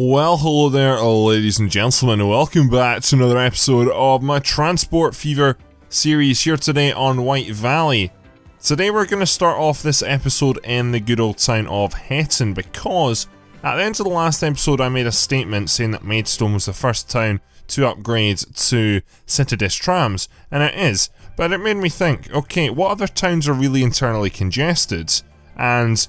Well, hello there, ladies and gentlemen, and welcome back to another episode of my Transport Fever series here today on White Valley. Today we're going to start off this episode in the good old town of Hetton, because at the end of the last episode I made a statement saying that Maidstone was the first town to upgrade to Citadis trams, and it is, but it made me think, okay, what other towns are really internally congested? And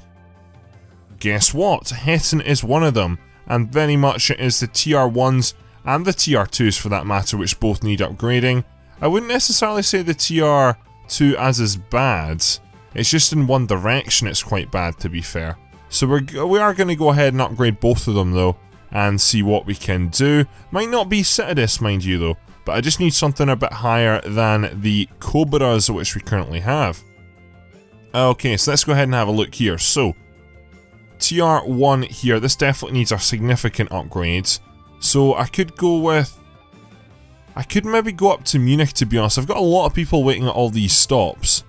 guess what? Hetton is one of them. And very much it is the TR1s and the TR2s for that matter, which both need upgrading. I wouldn't necessarily say the TR2 as is bad, it's just in one direction it's quite bad, to be fair. So we are going to go ahead and upgrade both of them though, and see what we can do. Might not be Citadis, mind you though, but I just need something a bit higher than the Cobras which we currently have. Okay, so let's go ahead and have a look here. So TR1 here, this definitely needs a significant upgrade. So I could go with... I could maybe go up to Munich, to be honest. I've got a lot of people waiting at all these stops,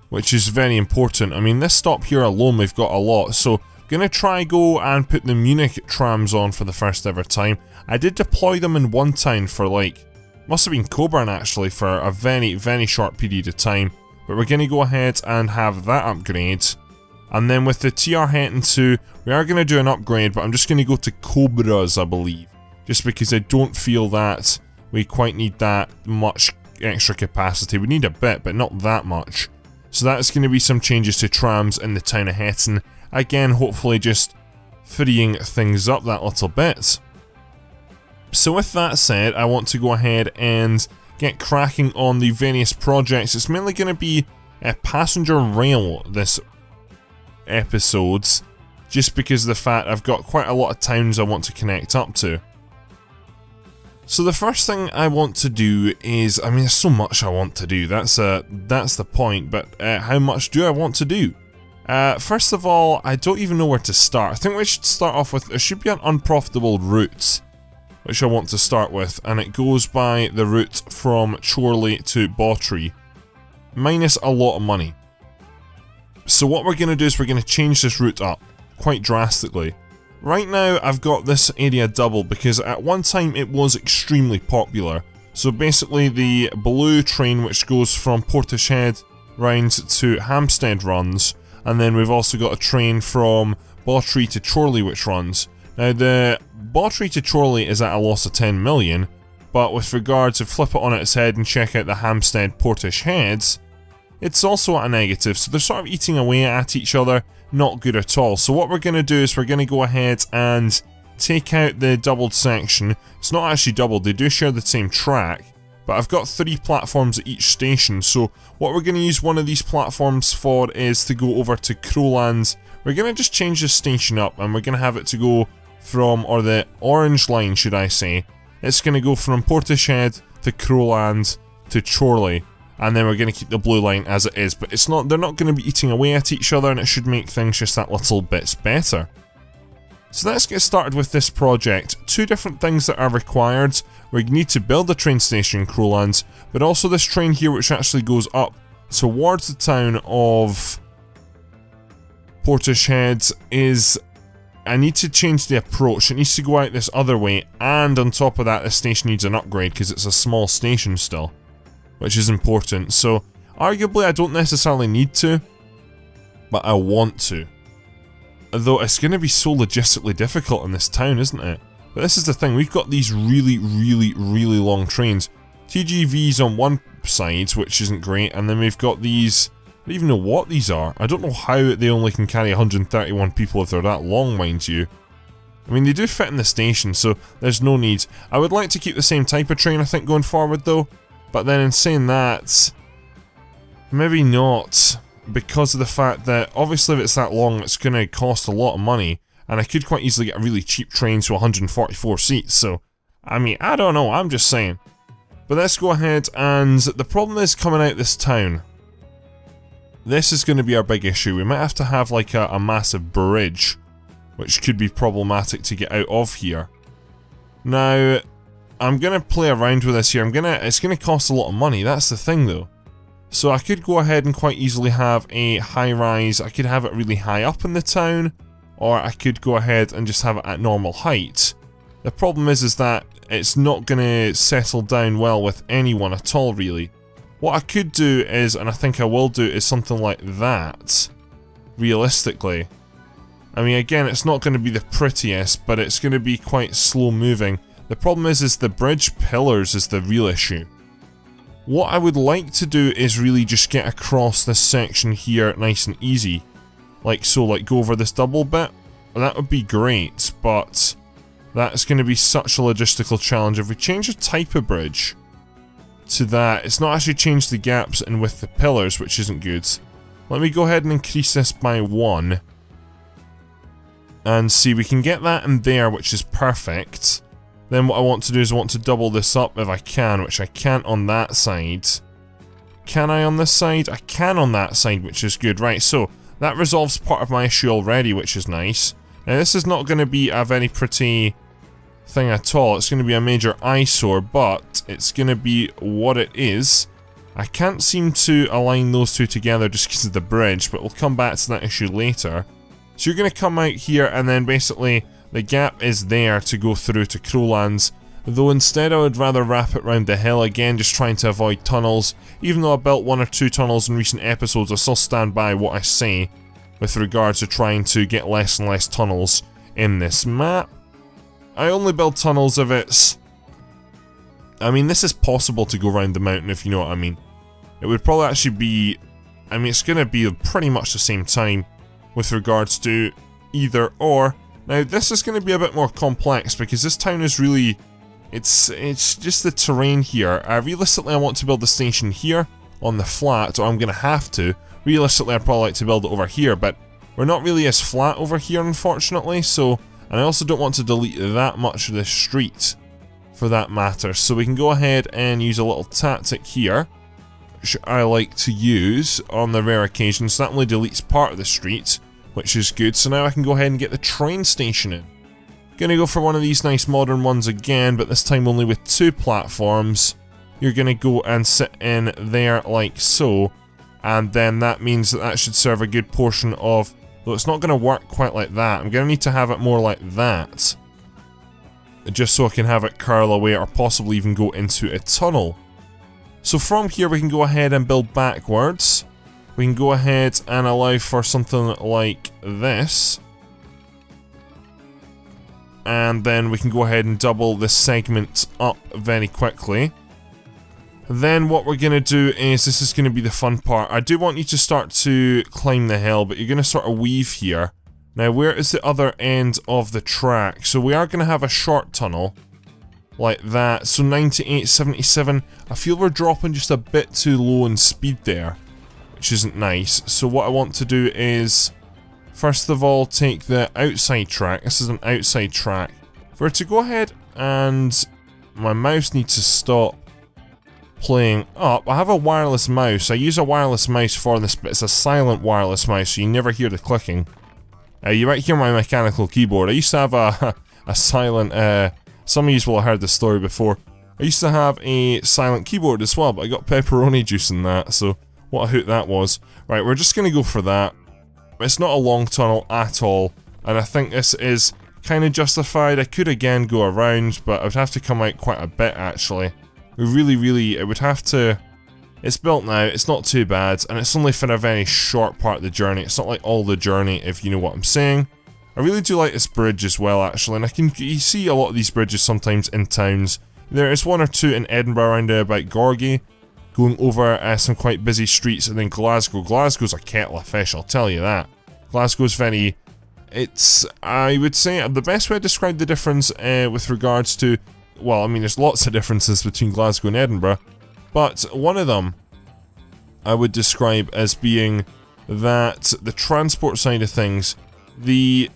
which is very important. I mean, this stop here alone we've got a lot, so I'm going to try go and put the Munich trams on for the first ever time. I did deploy them in one town for like, must have been Coburn actually, for a very short period of time. But we're going to go ahead and have that upgrade. And then with the TR Hetton 2, we are going to do an upgrade, but I'm just going to go to Cobras, I believe. Just because I don't feel that we quite need that much extra capacity. We need a bit, but not that much. So that's going to be some changes to trams in the town of Hetton. Again, hopefully just freeing things up that little bit. So with that said, I want to go ahead and get cracking on the various projects. It's mainly going to be a passenger rail this episodes, just because of the fact I've got quite a lot of towns I want to connect up to. So the first thing I want to do is, I mean, there's so much I want to do, that's the point, but how much do I want to do? First of all, I don't even know where to start. I think we should start off with, there should be an unprofitable route, which I want to start with, and it goes by the route from Chorley to Bawtry, minus a lot of money. So what we're going to do is we're going to change this route up quite drastically. Right now I've got this area double because at one time it was extremely popular. So basically the blue train which goes from Portishead round to Hampstead runs, and then we've also got a train from Bawtry to Chorley which runs. Now the Bawtry to Chorley is at a loss of 10 million, but with regard to flip it on its head and check out the Hampstead Portisheads, it's also at a negative, so they're sort of eating away at each other, not good at all. So what we're going to do is we're going to go ahead and take out the doubled section. It's not actually doubled, they do share the same track, but I've got 3 platforms at each station, so what we're going to use one of these platforms for is to go over to Crowland. We're going to just change the station up, and we're going to have it to go from, or the orange line should I say, it's going to go from Portishead to Crowland to Chorley. And then we're going to keep the blue line as it is, but it's not, they're not going to be eating away at each other, and it should make things just that little bit better. So let's get started with this project. 2 different things that are required. We need to build a train station in Crowland, but also this train here which actually goes up towards the town of Portishead is... I need to change the approach. It needs to go out this other way, and on top of that this station needs an upgrade because it's a small station still, which is important. So arguably I don't necessarily need to, but I want to. Though it's going to be so logistically difficult in this town, isn't it? But this is the thing, we've got these really long trains. TGVs on one side, which isn't great, and then we've got these, I don't even know what these are. I don't know how they only can carry 131 people if they're that long, mind you. I mean, they do fit in the station, so there's no need. I would like to keep the same type of train, I think, going forward though. But then in saying that, maybe not, because of the fact that obviously if it's that long it's going to cost a lot of money, and I could quite easily get a really cheap train to 144 seats, so I mean, I don't know, I'm just saying. But let's go ahead, and the problem is coming out this town. This is going to be our big issue. We might have to have like a massive bridge, which could be problematic to get out of here. Now, I'm going to play around with this here. It's going to cost a lot of money, that's the thing though. So I could go ahead and quite easily have a high rise. I could have it really high up in the town, or I could go ahead and just have it at normal height. The problem is that it's not going to settle down well with anyone at all, really. What I could do is, and I think I will do, is something like that, realistically. I mean, again, it's not going to be the prettiest, but it's going to be quite slow moving. The problem is the bridge pillars is the real issue. What I would like to do is really just get across this section here nice and easy. Like so, like go over this double bit. That would be great, but that's going to be such a logistical challenge. If we change the type of bridge to that, it's not actually changed the gaps in with the pillars, which isn't good. Let me go ahead and increase this by 1. And see, we can get that in there, which is perfect. Then what I want to do is I want to double this up if I can, which I can't on that side. Can I on this side? I can on that side, which is good. Right, so that resolves part of my issue already, which is nice. Now this is not going to be a very pretty thing at all. It's going to be a major eyesore, but it's going to be what it is. I can't seem to align those two together just because of the bridge, but we'll come back to that issue later. So you're going to come out here and then basically the gap is there to go through to Crowlands, though instead I would rather wrap it round the hill, again just trying to avoid tunnels. Even though I built 1 or 2 tunnels in recent episodes, I still stand by what I say with regards to trying to get less and less tunnels in this map. I only build tunnels if it's... I mean, this is possible to go around the mountain, if you know what I mean. It would probably actually be... I mean, it's going to be pretty much the same time with regards to either or. Now, this is going to be a bit more complex because this town is really... It's just the terrain here. Realistically, I want to build the station here on the flat, or I'm going to have to. Realistically, I'd probably like to build it over here, but we're not really as flat over here, unfortunately, so... And I also don't want to delete that much of this street, for that matter. So we can go ahead and use a little tactic here, which I like to use on the rare occasions. That only deletes part of the street, which is good. So now I can go ahead and get the train station in. Gonna go for one of these nice modern ones again, but this time only with 2 platforms. You're gonna go and sit in there like so, and then that means that that should serve a good portion of... Though it's not going to work quite like that. I'm going to need to have it more like that. Just so I can have it curl away or possibly even go into a tunnel. So from here we can go ahead and build backwards. We can go ahead and allow for something like this. And then we can go ahead and double this segment up very quickly. Then what we're going to do is, this is going to be the fun part. I do want you to start to climb the hill, but you're going to sort of weave here. Now, where is the other end of the track? So we are going to have a short tunnel, like that. So 98, 77. I feel we're dropping just a bit too low in speed there, which isn't nice. So what I want to do is, first of all, take the outside track. This is an outside track. For it to go ahead and... My mouse needs to stop playing up. I have a wireless mouse. I use a wireless mouse for this, but it's a silent wireless mouse, so you never hear the clicking. You might hear my mechanical keyboard. I used to have a silent, some of you will have heard this story before. I used to have a silent keyboard as well, but I got pepperoni juice in that, so what a hoot that was. Right, we're just gonna go for that. It's not a long tunnel at all, and I think this is kind of justified. I could again go around, but I would have to come out quite a bit actually. Really, it would have to... It's built now, it's not too bad, and it's only for a very short part of the journey. It's not like all the journey, if you know what I'm saying. I really do like this bridge as well, actually, and you see a lot of these bridges sometimes in towns. There is 1 or 2 in Edinburgh around about Gorgie, going over some quite busy streets, and then Glasgow. Glasgow's a kettle of fish, I'll tell you that. Glasgow's very... It's... I would say the best way to describe the difference with regards to... Well, I mean, there's lots of differences between Glasgow and Edinburgh, but one of them I would describe as being that the transport side of things, the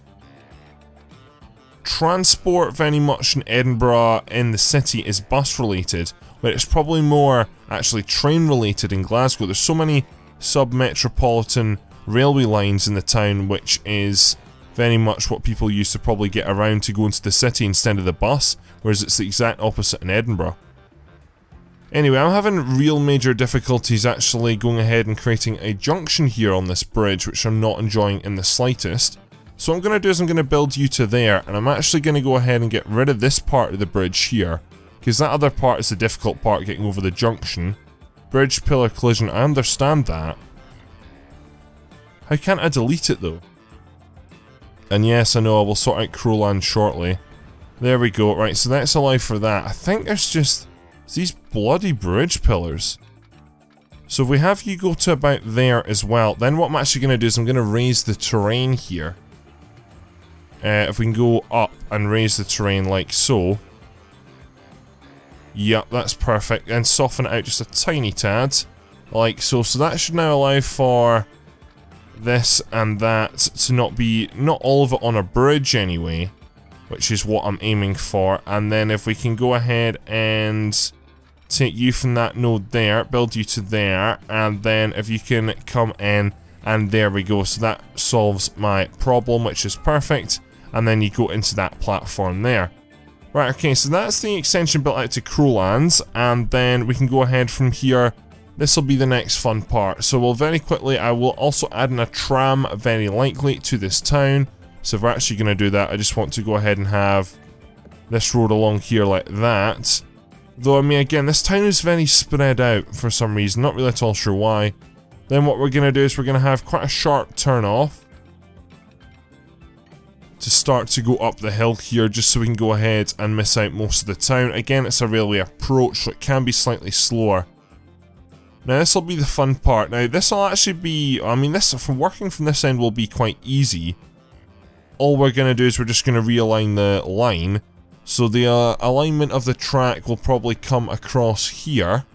transport very much in Edinburgh in the city is bus related, but it's probably more actually train related in Glasgow. There's so many sub-metropolitan railway lines in the town, which is very much what people use to probably get around to go into the city instead of the bus, whereas it's the exact opposite in Edinburgh. Anyway, I'm having real major difficulties actually going ahead and creating a junction here on this bridge, which I'm not enjoying in the slightest. So what I'm going to do is I'm going to build you to there, and I'm actually going to go ahead and get rid of this part of the bridge here, because that other part is the difficult part, getting over the junction. Bridge pillar collision, I understand that. How can't I delete it though? And yes, I know, I will sort out Chorley shortly. There we go. Right, so that's alive for that. I think there's just these bloody bridge pillars. So if we have you go to about there as well, then what I'm actually going to do is I'm going to raise the terrain here. If we can go up and raise the terrain like so. Yep, that's perfect. And soften it out just a tiny tad. Like so. So that should now allow for this and that to not all of it on a bridge anyway, which is what I'm aiming for. And then if we can go ahead and take you from that node there, build you to there, and then if you can come in, and there we go. So that solves my problem, which is perfect. And then you go into that platform there. Right, okay, so that's the extension built out to Crowlands, and then we can go ahead from here. This will be the next fun part. So we'll very quickly, I will also add in a tram, very likely, to this town. So if we're actually going to do that, I just want to go ahead and have this road along here like that. Though, I mean, again, this town is very spread out for some reason, not really at all sure why. Then what we're going to do is we're going to have quite a sharp turn off to start to go up the hill here, just so we can go ahead and miss out most of the town. Again, it's a railway approach, so it can be slightly slower. Now this will be the fun part. Now this will actually be, I mean, this from working from this end will be quite easy. All we're going to do is we're just going to realign the line. So the alignment of the track will probably come across here.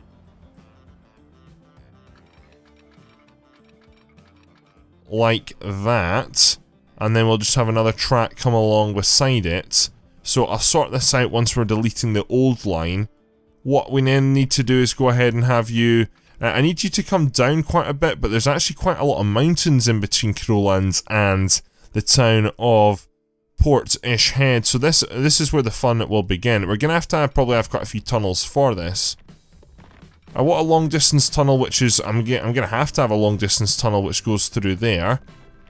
Like that. And then we'll just have another track come along beside it. So I'll sort this out once we're deleting the old line. What we then need to do is go ahead and have you... I need you to come down quite a bit, but there's actually quite a lot of mountains in between Crowlands and the town of Portish Head. So this is where the fun will begin. We're going to have probably have quite a few tunnels for this. I want a long distance tunnel, which is... I'm going to have a long distance tunnel which goes through there.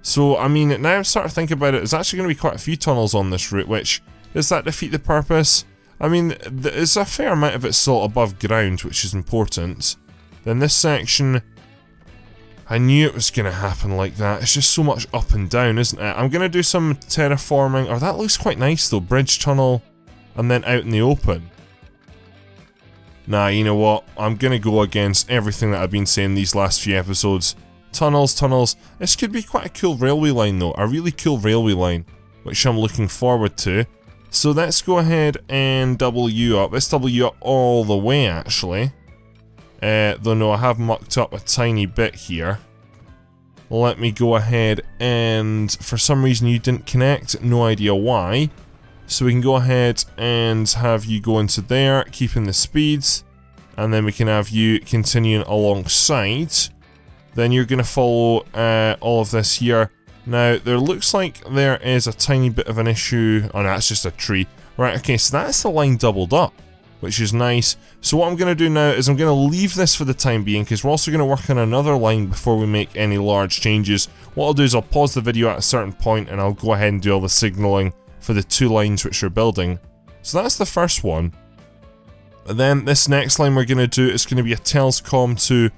So, I mean, now I'm starting to think about it, there's actually going to be quite a few tunnels on this route, which, does that defeat the purpose? I mean, there's a fair amount of it still above ground, which is important. Then this section, I knew it was going to happen like that. It's just so much up and down, isn't it? I'm going to do some terraforming. Oh, that looks quite nice though. Bridge tunnel, and then out in the open. Nah, you know what? I'm going to go against everything that I've been saying these last few episodes. Tunnels, tunnels. This could be quite a cool railway line though. A really cool railway line, which I'm looking forward to. So let's go ahead and double you up. Let's double you up all the way actually. Though no, I have mucked up a tiny bit here. Let me go ahead and... For some reason you didn't connect, no idea why. So we can go ahead and have you go into there, keeping the speeds. And then we can have you continuing alongside. Then you're going to follow all of this here. Now, there looks like there is a tiny bit of an issue. Oh no, that's just a tree. Right, okay, so that's the line doubled up, which is nice. So what I'm going to do now is I'm going to leave this for the time being, because we're also going to work on another line before we make any large changes. What I'll do is I'll pause the video at a certain point and I'll go ahead and do all the signalling for the two lines which we're building. So that's the first one. And then this next line we're going to do is going to be a Telscombe to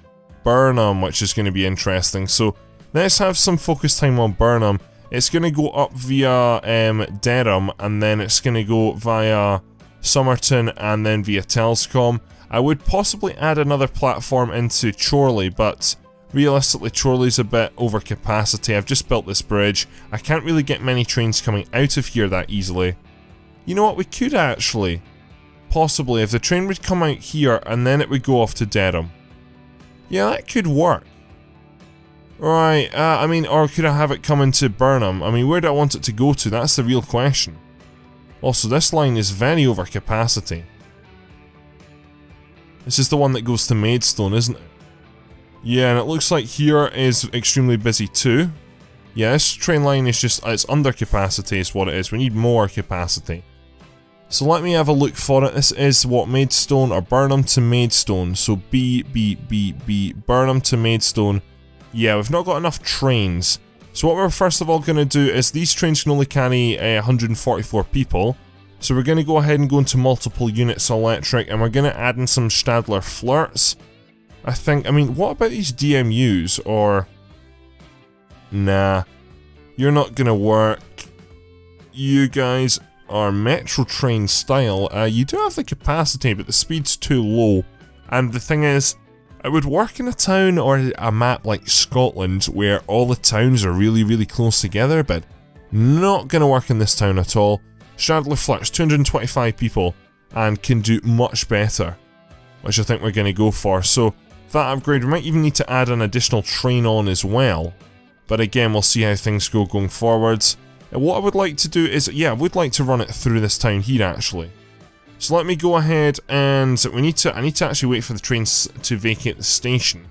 Burnham, which is going to be interesting. So let's have some focus time on Burnham. It's going to go up via Dereham, and then it's going to go via Somerton and then via Telscombe. I would possibly add another platform into Chorley, but realistically Chorley's a bit over capacity. I've just built this bridge. I can't really get many trains coming out of here that easily. You know what, we could actually, possibly, if the train would come out here and then it would go off to Dereham. Yeah, that could work. Right, I mean, or could I have it come into Burnham? I mean, where do I want it to go to? That's the real question. Also, this line is very over capacity. This is the one that goes to Maidstone, isn't it? Yeah, and it looks like here is extremely busy too. Yeah, this train line is just, it's under capacity is what it is. We need more capacity. So let me have a look for it. This is what, Maidstone or Burnham to Maidstone. So Burnham to Maidstone. Yeah, we've not got enough trains. So what we're first of all going to do is these trains can only carry 144 people. So we're going to go ahead and go into multiple units electric, and we're going to add in some Stadler flirts. I mean, what about these DMUs, or... Nah, you're not going to work. You guys are metro train style. You do have the capacity, but the speed's too low. And the thing is, it would work in a town or a map like Scotland, where all the towns are really, really close together, but not going to work in this town at all. Stadler flirts 225 people and can do much better, which I think we're going to go for. So that upgrade, we might even need to add an additional train on as well. But again, we'll see how things go going forwards. And what I would like to do is, yeah, I would like to run it through this town here actually. So let me go ahead and I need to actually wait for the trains to vacate the station.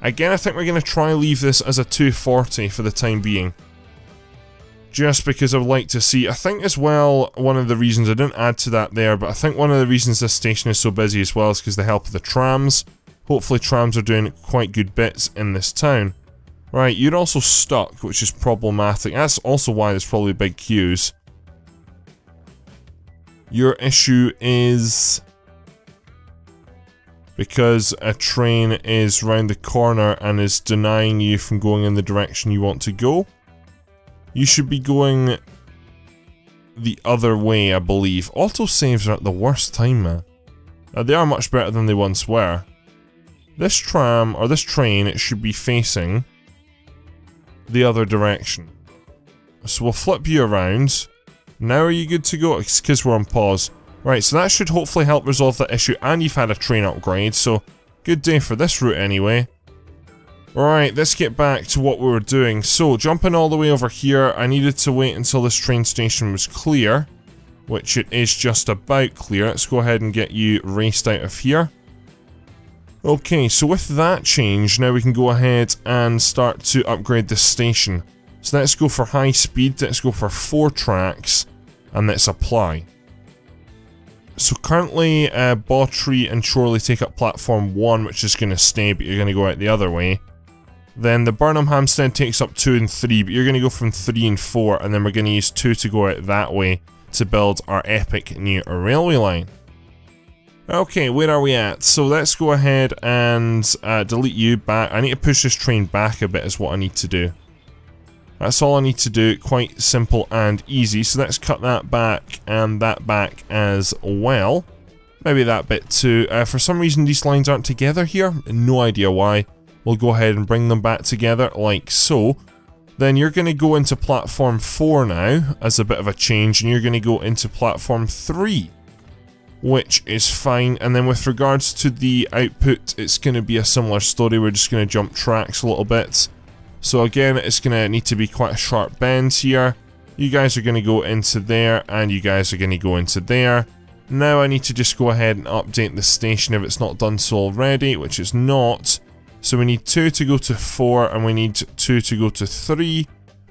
Again, I think we're going to try leave this as a 240 for the time being. Just because I would like to see, I think as well, one of the reasons I didn't add to that there, but I think one of the reasons this station is so busy as well is because of the help of the trams. Hopefully trams are doing quite good bits in this town. Right, you're also stuck, which is problematic. That's also why there's probably big queues. Your issue is because a train is round the corner and is denying you from going in the direction you want to go. You should be going the other way, I believe. Autosaves are at the worst time, man. They are much better than they once were. This tram, or this train, it should be facing the other direction. So we'll flip you around. Now are you good to go? It's because we're on pause. Right, so that should hopefully help resolve that issue, and you've had a train upgrade, so good day for this route anyway. Right, let's get back to what we were doing. So, jumping all the way over here, I needed to wait until this train station was clear, which it is just about clear. Let's go ahead and get you raced out of here. Okay, so with that change, now we can go ahead and start to upgrade this station. So let's go for high speed, let's go for 4 tracks, and let's apply. So currently, Bawtry and Chorley take up platform 1, which is going to stay, but you're going to go out the other way. Then the Burnham Hampstead takes up 2 and 3, but you're going to go from 3 and 4, and then we're going to use 2 to go out that way to build our epic new railway line. Okay, where are we at? So let's go ahead and delete you back. I need to push this train back a bit is what I need to do. That's all I need to do, quite simple and easy. So let's cut that back and that back as well. Maybe that bit too. For some reason these lines aren't together here, no idea why. We'll go ahead and bring them back together like so. Then you're going to go into platform 4 now as a bit of a change, and you're going to go into platform 3. Which is fine, and then with regards to the output, it's going to be a similar story. We're just going to jump tracks a little bit. So again, it's going to need to be quite a sharp bend here. You guys are going to go into there, and you guys are going to go into there. Now I need to just go ahead and update the station if it's not done so already, which it's not. So we need 2 to go to 4, and we need 2 to go to 3.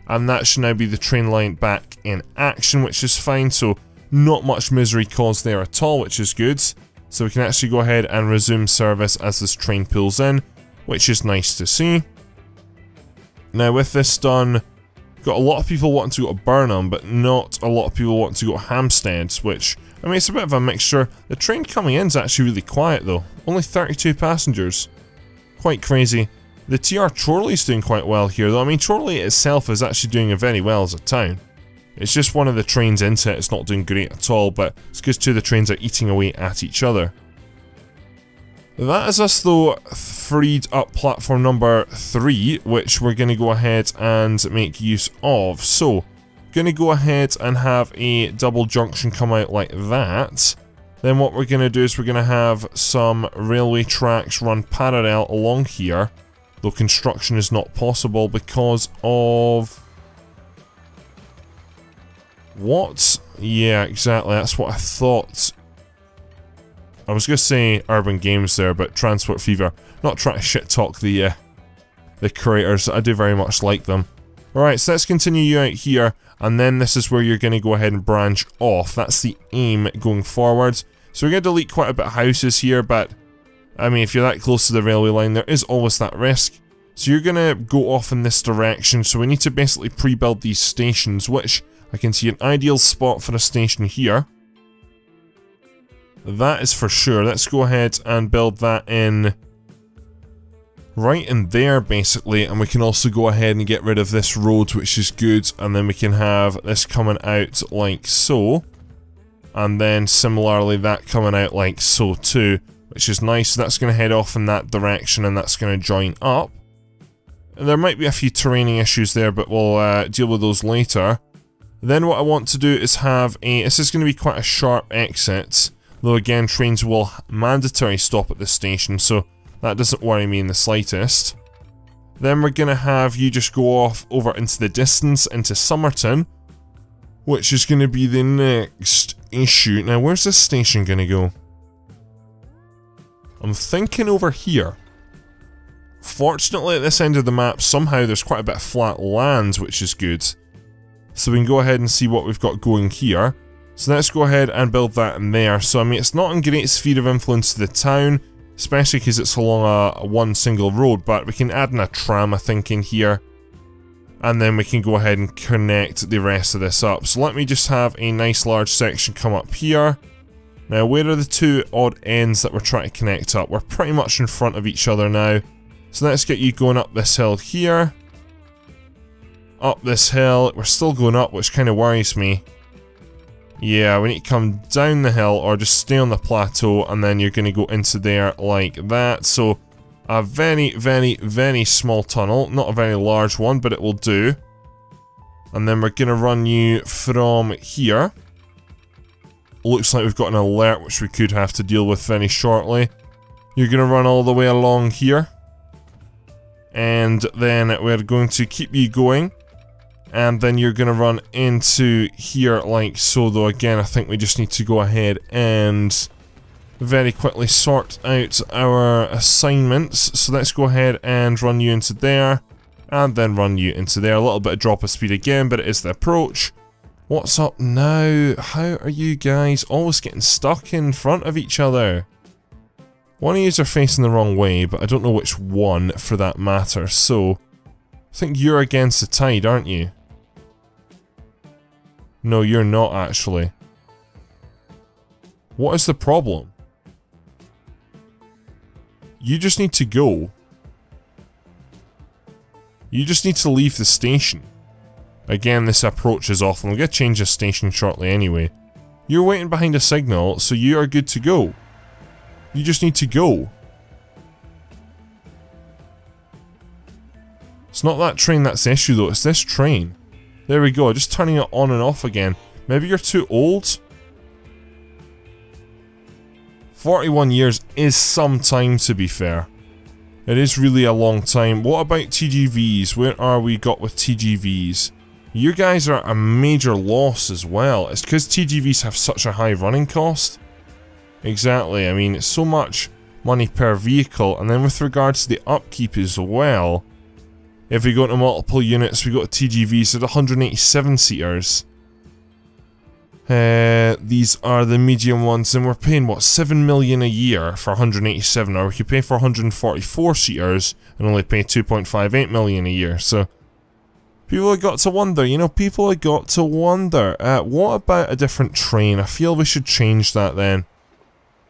And that should now be the train line back in action, which is fine. So not much misery caused there at all, which is good. So we can actually go ahead and resume service as this train pulls in, which is nice to see. Now with this done, got a lot of people wanting to go to Burnham, but not a lot of people wanting to go to Hampstead, which, I mean, it's a bit of a mixture. The train coming in is actually really quiet though, only 32 passengers. Quite crazy. The TR Chorley's doing quite well here though. I mean, Chorley itself is actually doing very well as a town. It's just one of the trains into it, it's not doing great at all, but it's because 2 of the trains are eating away at each other. That is us though freed up platform number 3, which we're going to go ahead and make use of. So, going to go ahead and have a double junction come out like that. Then what we're going to do is we're going to have some railway tracks run parallel along here, though construction is not possible because of... What? Yeah, exactly, that's what I thought. I was going to say Urban Games there, but Transport Fever. Not trying to shit talk the creators, I do very much like them. Alright, so let's continue you out here, and then this is where you're going to go ahead and branch off. That's the aim going forward. So we're going to delete quite a bit of houses here, but I mean, if you're that close to the railway line, there is always that risk. So you're going to go off in this direction, so we need to basically pre-build these stations, which I can see an ideal spot for a station here. That is for sure. Let's go ahead and build that in right in there, basically, and we can also go ahead and get rid of this road, which is good, and then we can have this coming out like so, and then similarly that coming out like so too, which is nice. So that's going to head off in that direction, and that's going to join up. There might be a few terraining issues there, but we'll deal with those later. Then what I want to do is have a... This is going to be quite a sharp exit, though again trains will mandatory stop at this station, so that doesn't worry me in the slightest. Then we're going to have you just go off over into the distance, into Somerton, which is going to be the next issue. Now where's this station going to go? I'm thinking over here. Fortunately at this end of the map somehow there's quite a bit of flat land, which is good. So we can go ahead and see what we've got going here. So let's go ahead and build that in there. So I mean, it's not in great sphere of influence to the town, especially because it's along a one single road, but we can add in a tram, I think, in here. And then we can go ahead and connect the rest of this up. So let me just have a nice large section come up here. Now where are the two odd ends that we're trying to connect up? We're pretty much in front of each other now. So let's get you going up this hill here. Up this hill. We're still going up, which kind of worries me. Yeah, we need to come down the hill or just stay on the plateau, and then you're going to go into there like that. So a very, very, very small tunnel. Not a very large one, but it will do. And then we're going to run you from here. Looks like we've got an alert, which we could have to deal with very shortly. You're going to run all the way along here. And then we're going to keep you going. And then you're going to run into here like so, though again I think we just need to go ahead and very quickly sort out our assignments. So let's go ahead and run you into there, and then run you into there. A little bit of drop of speed again, but it is the approach. What's up now? How are you guys always getting stuck in front of each other? One of you are facing the wrong way, but I don't know which one for that matter, so I think you're against the tide, aren't you? No, you're not actually. What is the problem? You just need to go. You just need to leave the station. Again, this approach is awful. I'm going to change the station shortly anyway. You're waiting behind a signal, so you are good to go. You just need to go. It's not that train that's the issue though, it's this train. There we go, just turning it on and off again. Maybe you're too old? 41 years is some time, to be fair. It is really a long time. What about TGVs? Where are we got with TGVs? You guys are a major loss as well. It's because TGVs have such a high running cost. Exactly, I mean, it's so much money per vehicle, and then with regards to the upkeep as well, if we go to multiple units, we got TGVs at 187 seaters. These are the medium ones, and we're paying, what, 7 million a year for 187, or we could pay for 144 seaters and only pay 2.58 million a year, so people have got to wonder, you know, people have got to wonder, what about a different train? I feel we should change that then.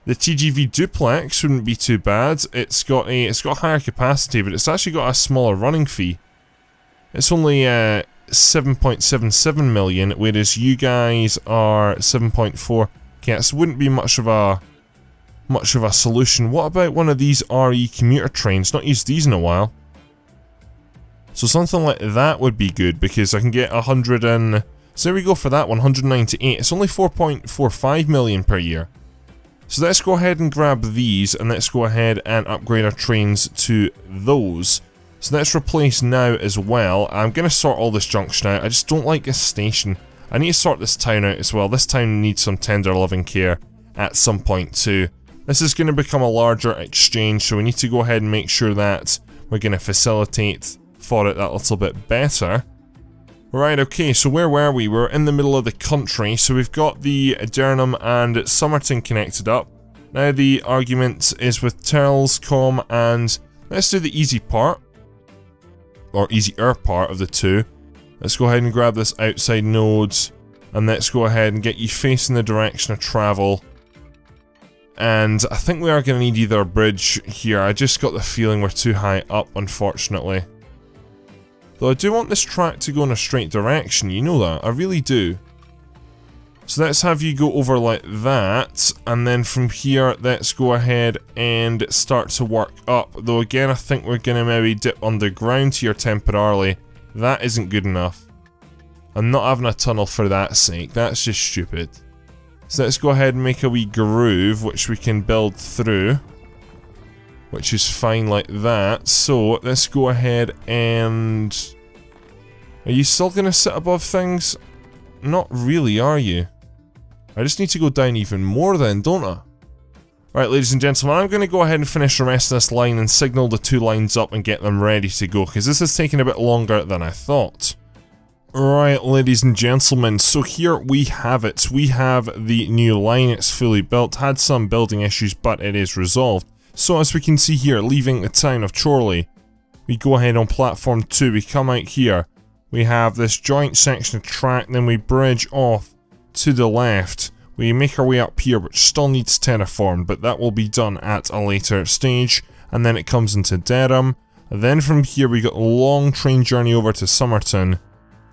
The TGV duplex wouldn't be too bad. It's got higher capacity, but it's actually got a smaller running fee. It's only 7.77 million, whereas you guys are 7.4. Okay, this wouldn't be much of a solution. What about one of these RE commuter trains? Not used these in a while. So something like that would be good, because I can get 100 and... So there we go for that one, 198. It's only 4.45 million per year. So let's go ahead and grab these, and let's go ahead and upgrade our trains to those. So let's replace now as well. I'm going to sort all this junction out. I just don't like this station. I need to sort this town out as well. This town needs some tender loving care at some point too. This is going to become a larger exchange, so we need to go ahead and make sure that we're going to facilitate for it that little bit better. Right, okay, so where were we? We're in the middle of the country, so we've got the Dereham and Somerton connected up. Now the argument is with Telscombe, and let's do the easy part. or easier part of the two. Let's go ahead and grab this outside node, and let's go ahead and get you facing the direction of travel. And I think we are going to need either a bridge here. I just got the feeling we're too high up, unfortunately. Though I do want this track to go in a straight direction, you know that, I really do. So let's have you go over like that, and then from here, let's go ahead and start to work up. Though again, I think we're going to maybe dip underground here temporarily. That isn't good enough. I'm not having a tunnel for that sake, that's just stupid. So let's go ahead and make a wee groove, which we can build through. Which is fine like that. So, let's go ahead and... Are you still going to sit above things? Not really, are you? I just need to go down even more then, don't I? Right, ladies and gentlemen, I'm going to go ahead and finish the rest of this line and signal the two lines up and get them ready to go, because this is taking a bit longer than I thought. Right, ladies and gentlemen, so here we have it. We have the new line, it's fully built, had some building issues, but it is resolved. So as we can see here, leaving the town of Chorley, we go ahead on platform 2, we come out here, we have this joint section of track, then we bridge off to the left. We make our way up here, which still needs terraformed, but that will be done at a later stage, and then it comes into Dereham. Then from here we got a long train journey over to Somerton,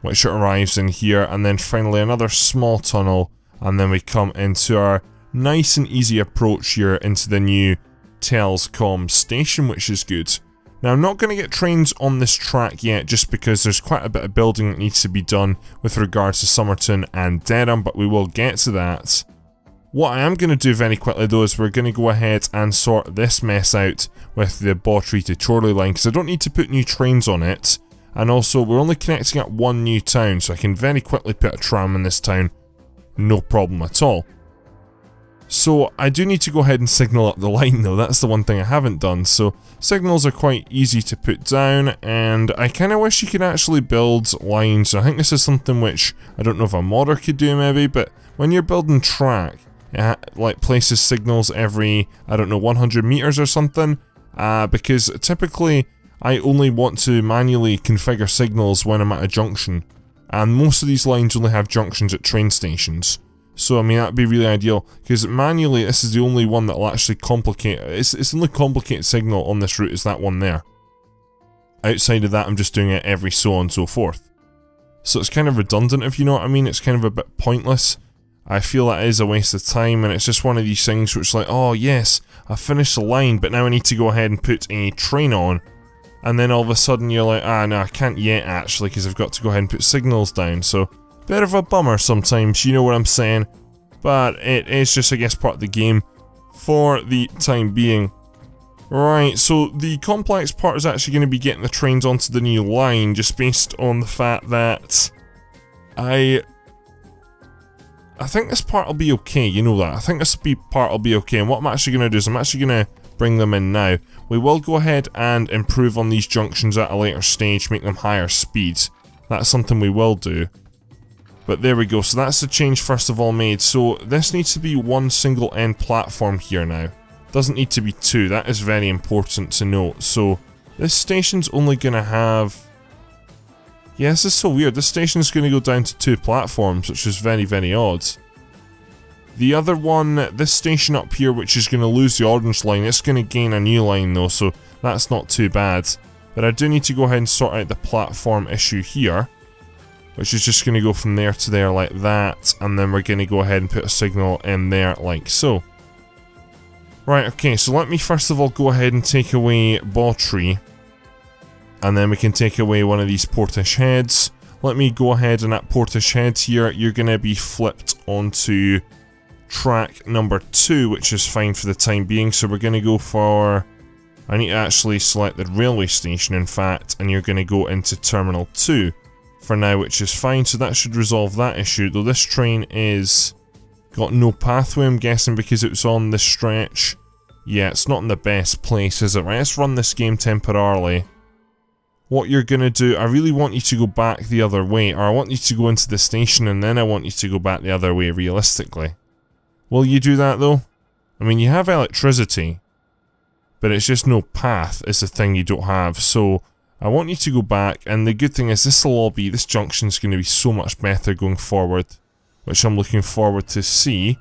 which arrives in here, and then finally another small tunnel, and then we come into our nice and easy approach here into the new Telscombe station, which is good. Now I'm not going to get trains on this track yet, just because there's quite a bit of building that needs to be done with regards to Somerton and Dereham, but we will get to that. What I am going to do very quickly though is we're going to go ahead and sort this mess out with the Bawtry to Chorley line, because I don't need to put new trains on it. And also, we're only connecting at one new town, so I can very quickly put a tram in this town. No problem at all. So, I do need to go ahead and signal up the line though, that's the one thing I haven't done. So, signals are quite easy to put down, and I kind of wish you could actually build lines. I think this is something which, I don't know if a modder could do maybe, but when you're building track, it like places signals every, I don't know, 100 meters or something. Because typically, I only want to manually configure signals when I'm at a junction, and most of these lines only have junctions at train stations. So I mean that'd be really ideal, because manually this is the only one that'll actually complicate, it's the only complicated signal on this route is that one there. Outside of that I'm just doing it every so on and so forth. So it's kind of redundant, if you know what I mean, it's kind of a bit pointless. I feel that is a waste of time, and it's just one of these things which like, oh yes, I finished the line, but now I need to go ahead and put a train on. And then all of a sudden you're like, ah no, I can't yet actually, because I've got to go ahead and put signals down, so bit of a bummer sometimes, you know what I'm saying. But it is just, I guess, part of the game for the time being. Right, so the complex part is actually going to be getting the trains onto the new line, just based on the fact that I think this part will be okay, you know that. I think this part will be okay, and what I'm actually going to do is I'm actually going to bring them in now. We will go ahead and improve on these junctions at a later stage, make them higher speed. That's something we will do. But there we go, so that's the change first of all made. So this needs to be one single end platform here now. Doesn't need to be two, that is very important to note. So this station's only going to have... Yeah, this is so weird, this station's going to go down to two platforms, which is very, very odd. The other one, this station up here, which is going to lose the orange line, it's going to gain a new line though, so that's not too bad. But I do need to go ahead and sort out the platform issue here, which is just going to go from there to there like that, and then we're going to go ahead and put a signal in there like so. Right, okay, so let me first of all go ahead and take away Bawtry, and then we can take away one of these Portish heads. Let me go ahead and at Portish head here, you're going to be flipped onto track number 2, which is fine for the time being, so we're going to go for... I need to actually select the railway station in fact, and you're going to go into Terminal 2 for now, which is fine, so that should resolve that issue, though this train is... got no pathway, I'm guessing, because it was on this stretch. Yeah, it's not in the best place, is it? Right, let's run this game temporarily. What you're gonna do, I really want you to go back the other way, or I want you to go into the station and then I want you to go back the other way, realistically. Will you do that though? I mean, you have electricity, but it's just no path is the thing you don't have, so I want you to go back, and the good thing is this junction's going to be so much better going forward, which I'm looking forward to see.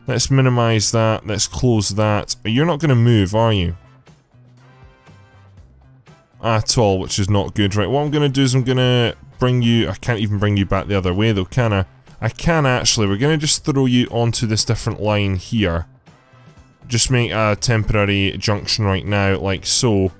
Let's minimise that, let's close that. You're not going to move, are you? At all, which is not good. Right, what I'm going to do is I'm going to bring you... I can't even bring you back the other way though, can I? I can actually. We're going to just throw you onto this different line here. Just make a temporary junction right now, like so.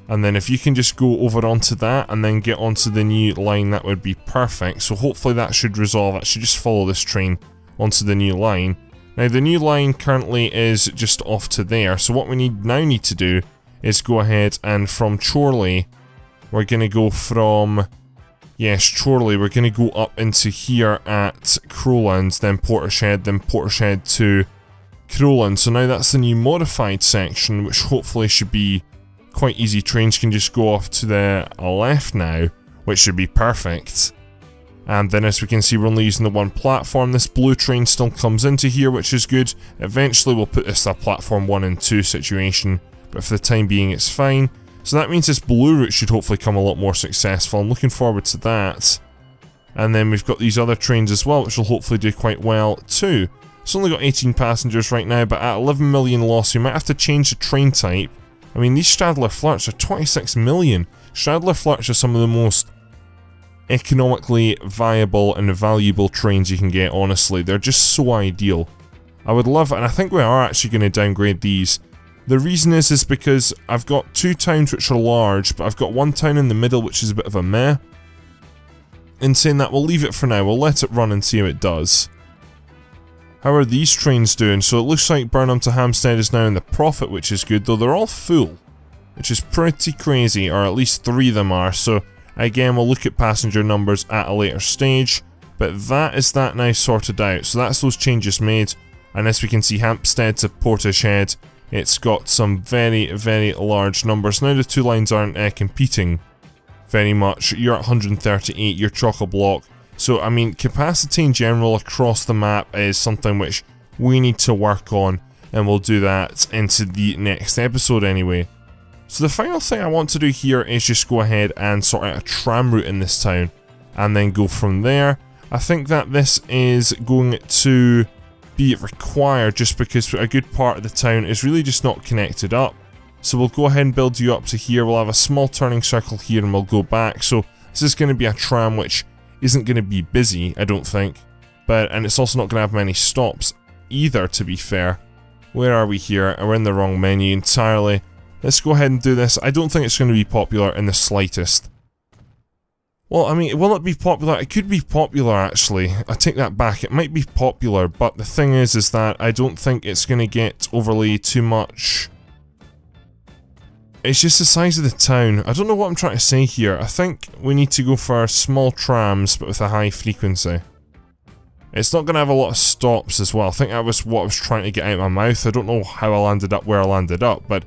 And then if you can just go over onto that and then get onto the new line, that would be perfect. So hopefully that should resolve. I should just follow this train onto the new line. Now the new line currently is just off to there. So what we need to do is go ahead and from Chorley, we're going to go from... Yes, Chorley, we're going to go up into here at Crowlands, then Portishead to Crowland. So now that's the new modified section, which hopefully should be quite easy. Trains can just go off to the left now, which should be perfect. And then as we can see, we're only using the one platform. This blue train still comes into here, which is good. Eventually we'll put this a platform 1 and 2 situation, but for the time being it's fine. So that means this blue route should hopefully come a lot more successful. I'm looking forward to that. And then we've got these other trains as well, which will hopefully do quite well too. It's only got 18 passengers right now, but at 11 million loss, we might have to change the train type. I mean, these Stradler Flirts are 26 million. Stradler Flirts are some of the most economically viable and valuable trains you can get, honestly. They're just so ideal. I would love it, and I think we are actually going to downgrade these. The reason is because I've got 2 towns which are large, but I've got 1 town in the middle which is a bit of a meh. In saying that, we'll leave it for now. We'll let it run and see how it does. How are these trains doing? So it looks like Burnham to Hampstead is now in the profit, which is good, though they're all full, which is pretty crazy, or at least 3 of them are. So again, we'll look at passenger numbers at a later stage, but that is that now sorted out. So that's those changes made, and as we can see, Hampstead to Portishead, it's got some very, very large numbers. Now the 2 lines aren't competing very much. You're at 138, you're chock-a-block. So, I mean, capacity in general across the map is something which we need to work on, and we'll do that into the next episode anyway. So the final thing I want to do here is just go ahead and sort out a tram route in this town, and then go from there. I think that this is going to be required just because a good part of the town is really just not connected up. So we'll go ahead and build you up to here. We'll have a small turning circle here and we'll go back. So this is going to be a tram which isn't going to be busy, I don't think. And it's also not going to have many stops either, to be fair. Where are we here? We're in the wrong menu entirely. Let's go ahead and do this. I don't think it's going to be popular in the slightest. Well, I mean, will it be popular? It could be popular, actually. I take that back. It might be popular, but the thing is that I don't think it's going to get overly too much. It's just the size of the town. I don't know what I'm trying to say here. I think we need to go for small trams, but with a high frequency. It's not going to have a lot of stops as well. I think that was what I was trying to get out of my mouth. I don't know how I landed up where I landed up, but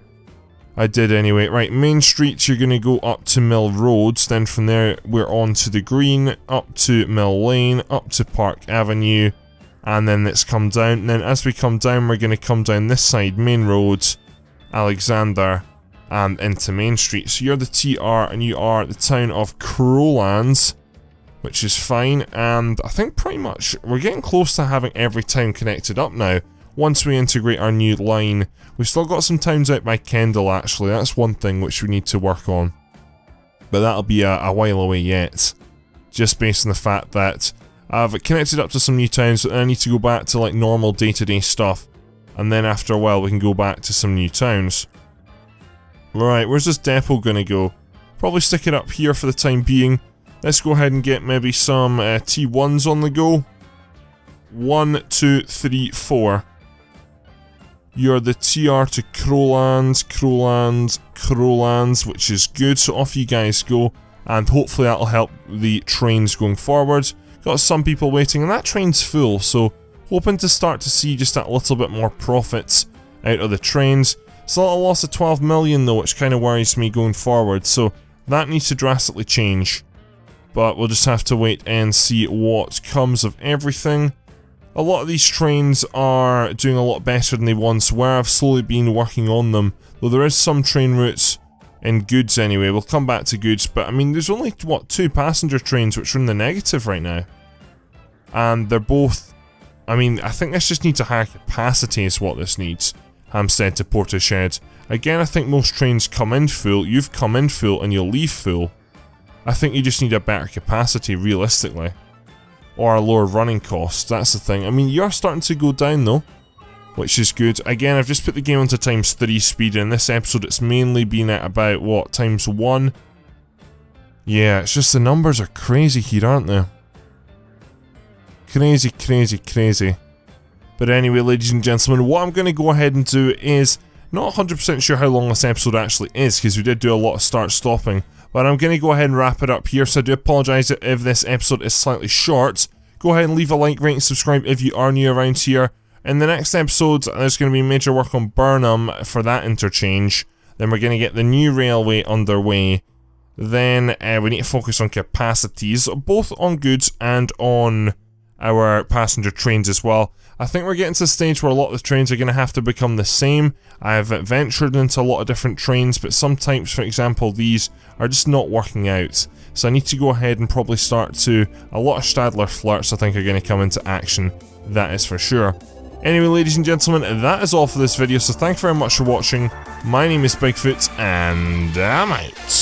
I did anyway. Right, main streets, you're going to go up to Mill Roads, then from there we're on to the Green, up to Mill Lane, up to Park Avenue, and then let's come down. And then as we come down, we're going to come down this side, Main Roads, Alexander, and into Main Street. So you're the TR, and you are the town of Crowlands, which is fine, and I think pretty much we're getting close to having every town connected up now. Once we integrate our new line, we've still got some towns out by Kendal actually, that's one thing which we need to work on. But that'll be a while away yet, just based on the fact that I've connected up to some new towns, and I need to go back to like normal day-to-day stuff, and then after a while we can go back to some new towns. Right, where's this depot gonna go? Probably stick it up here for the time being. Let's go ahead and get maybe some T1s on the go. 1, 2, 3, 4. You're the TR to Crowlands, which is good, so off you guys go, and hopefully that'll help the trains going forward. Got some people waiting, and that train's full, so hoping to start to see just that little bit more profits out of the trains. Still a loss of 12 million though, which kind of worries me going forward, so that needs to drastically change. But we'll just have to wait and see what comes of everything. A lot of these trains are doing a lot better than they once were. I've slowly been working on them, though there is some train routes in goods anyway. We'll come back to goods, but I mean, there's only, what, 2 passenger trains which are in the negative right now. And they're both, I mean, I think this just needs a higher capacity is what this needs. Hampstead to Portishead. Again, I think most trains come in full, you've come in full and you'll leave full. I think you just need a better capacity, realistically. Or a lower running cost, that's the thing. I mean, you're starting to go down though, which is good. Again, I've just put the game onto ×3 speed, and in this episode it's mainly been at about, what, ×1? Yeah, it's just the numbers are crazy here, aren't they? Crazy, crazy, crazy. But anyway, ladies and gentlemen, what I'm going to go ahead and do is, not 100% sure how long this episode actually is, because we did do a lot of start-stopping, but I'm going to go ahead and wrap it up here, so I do apologise if this episode is slightly short. Go ahead and leave a like, rate and subscribe if you are new around here. In the next episode, there's going to be major work on Burnham for that interchange. Then we're going to get the new railway underway. Then we need to focus on capacities, both on goods and on our passenger trains as well. I think we're getting to the stage where a lot of the trains are going to have to become the same. I've ventured into a lot of different trains, but some types, for example these, are just not working out. So I need to go ahead and probably start to, a lot of Stadler flirts I think are going to come into action, that is for sure. Anyway, ladies and gentlemen, that is all for this video, so thank you very much for watching. My name is Bigfoot, and I'm out.